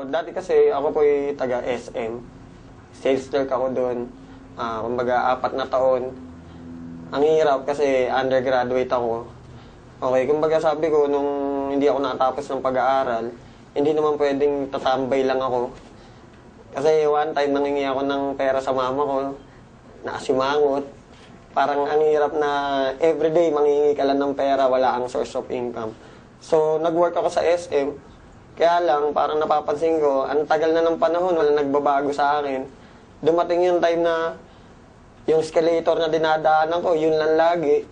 Dati kasi ako po'y taga SM. Sales clerk ako doon. Kumbaga, 4 na taon. Ang hirap kasi undergraduate ako. Okay, kumbaga sabi ko, nung hindi ako nakatapos ng pag-aaral, hindi naman pwedeng tatambay lang ako. Kasi one time, nangingi ako ng pera sa mama ko, nakasimangot. Parang ang hirap na everyday mangingi ka lang ng pera, wala kang source of income. So, nag-work ako sa SM. Kaya lang, parang napapansin ko, ang tagal na ng panahon, wala nagbabago sa akin. Dumating yung time na yung escalator na dinadaanan ko, yun lang lagi.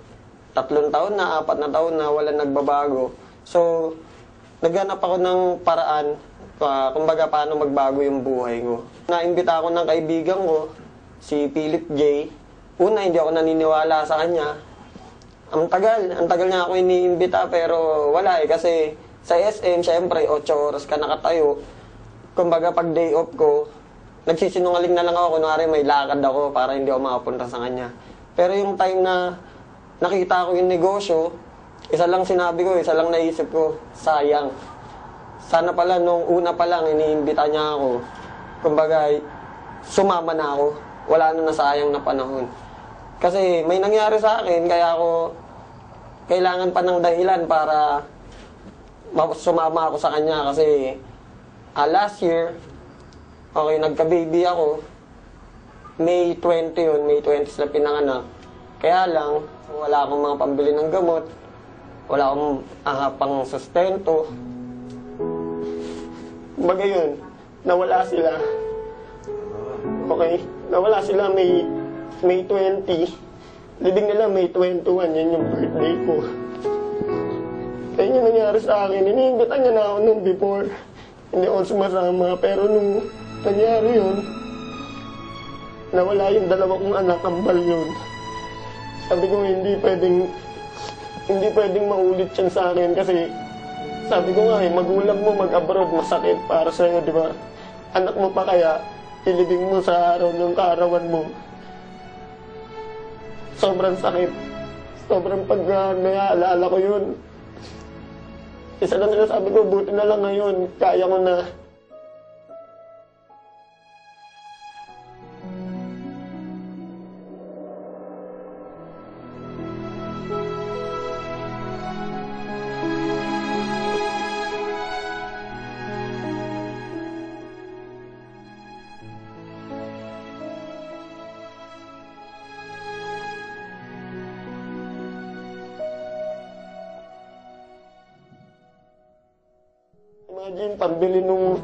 3 taon na, 4 na taon na, wala nagbabago. So, naghanap ako ng paraan, kumbaga paano magbago yung buhay ko. Naimbita ako ng kaibigan ko, si Philip J. Una, hindi ako naniniwala sa kanya. Ang tagal niya ako iniimbita, pero wala kasi sa SM, syempre, 8 oras ka nakatayo. Kumbaga, pag day off ko, nagsisinungaling na lang ako, kunwari may lakad ako para hindi ako makapunta sa kanya. Pero yung time na nakita ko yung negosyo, isa lang sinabi ko, isa lang naisip ko, sayang. Sana pala, nung una pa lang, iniimbita niya ako. Kumbaga, sumama na ako. Wala na nasayang na panahon. Kasi may nangyari sa akin, kaya ako kailangan pa ng dahilan para sumama ako sa kanya kasi last year, okay, nagka-baby ako. May 20 yun, May 20 sila pinanganak. Kaya lang, wala akong mga pambili ng gamot. Wala akong pang sustento. Kumbaga yun, nawala sila. Okay, nawala sila May 20. Libing nila May 21, yun yung birthday ko. Kaya yung nangyari sa akin, iniimbitan niya na ako nung before. Hindi ako sumasama, pero nung nangyari yun, nawala yung 2 kong anak, kambal yun. Sabi ko, hindi pwedeng maulit yan sa akin kasi sabi ko nga magulang mo mag-abroad, masakit para sa'yo, di ba? Anak mo pa kaya, ilibing mo sa araw ng kaarawan mo. Sobrang sakit. Sobrang pag naalala ko yun. Isa lang sinasabi ko, buti na lang ngayon, kaya ko na. Imagine, pambili nung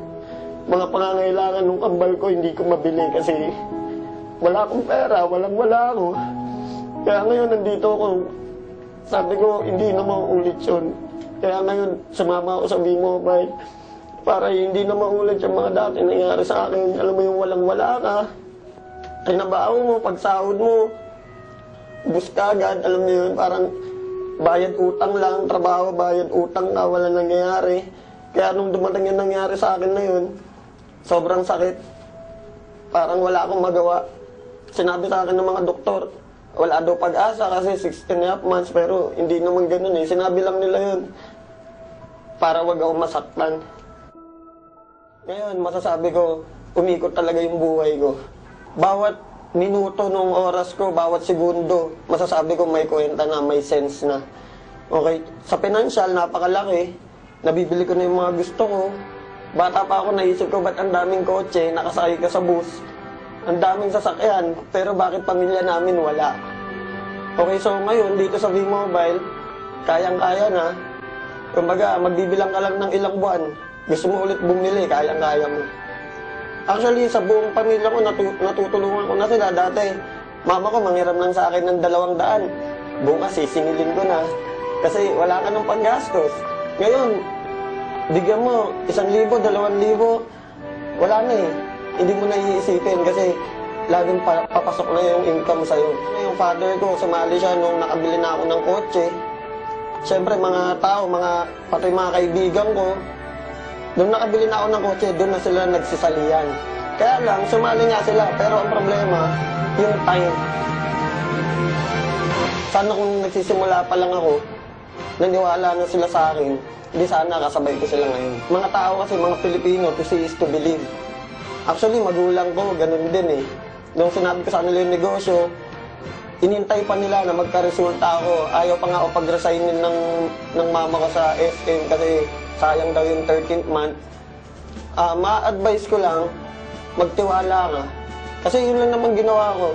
mga pangangailangan nung kambal ko, hindi ko mabili kasi wala akong pera, wala ako. Kaya ngayon, nandito ako. Sabi ko, hindi na mauulit yun. Kaya ngayon, sumama ako sa V-Mobile para hindi na maulit yung mga dati nangyari sa akin. Alam mo yung walang-wala ka, trinabaho mo, pagsahod mo, bus ka agad, alam mo yun, parang bayad utang lang, trabaho, bayad utang ka, wala nangyayari. Kaya nung dumating yung nangyari sa akin na yun, sobrang sakit. Parang wala akong magawa. Sinabi sa akin ng mga doktor, wala daw pag-asa kasi 16.5 months, pero hindi naman ganun eh. Sinabi lang nila yun para wag ako masaktan. Ngayon, masasabi ko, umikot talaga yung buhay ko. Bawat minuto ng oras ko, bawat segundo, masasabi ko may kwenta na, may sense na. Okay, sa financial, napakalaki. Nabibili ko na yung mga gusto ko. Bata pa ako, naisip ko, ba't ang daming kotse, nakasakay ka sa bus? Ang daming sasakyan, pero bakit pamilya namin wala? Okay, so ngayon, dito sa V-Mobile, kayang-kaya na. Kumbaga, magbibilang ka lang ng ilang buwan. Gusto mo ulit bumili, kayang-kaya mo. Actually, sa buong pamilya ko, natutulungan ko na sila. Dati, mama ko manghiram lang sa akin ng 200. Bukas, sisingilin ko na. Kasi wala ka ng panggastos. Ngayon, bigyan mo 1,000, 2,000, wala na eh. Hindi mo na iisipin kasi laging papasok na yung income sa'yo. Yung father ko, sumali siya nung nakabili na ako ng kotse. Siyempre, mga tao, pati mga kaibigan ko, nung nakabili na ako ng kotse, doon na sila nagsisalihan. Kaya lang, sumali nga sila, pero ang problema, yung time. Sana kung nagsisimula pa lang ako, naniwala na sila sa akin, hindi sana kasabay ko sila ngayon. Mga tao kasi, mga Pilipino, to see is to believe. Actually, magulang ko, ganun din eh. Nung sinabi ko sa kanila yung negosyo, inintay pa nila na magka-resulta ako. Ayaw pa nga ako pag-resignin ng mama ko sa SM kasi sayang daw yung 13th month. Ma-advise ko lang, magtiwala ka. Kasi yun lang naman ginawa ko.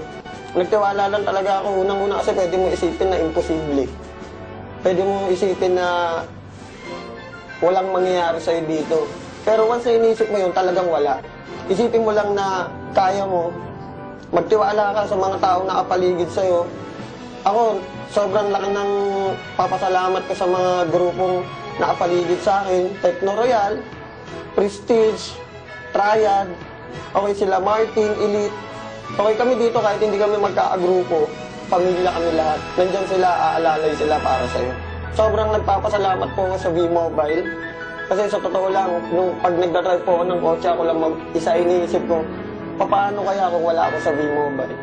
Nagtiwala lang talaga ako. Unang-una kasi pwede mo isipin na imposible. Pwede mo isipin na walang mangyayari sa'yo dito. Pero once na inisip mo yun, talagang wala. Isipin mo lang na kaya mo. Magtiwala ka sa mga taong nakapaligid sa'yo. Ako, sobrang laki ng papasalamat ko sa mga grupong nakapaligid sa akin. Techno Royal, Prestige, Triad, okay sila Martin, Elite. Okay kami dito kahit hindi kami magkakagrupo. Pamilya kami lahat. Nandyan sila, aalalay sila para sa'yo. Sobrang nagpapasalamat po ako sa V-Mobile. Kasi sa totoo lang, nung pag nagdadrive po ako ng kotse, ako lang isa iniisip ko, paano kaya kung wala ako sa V-Mobile?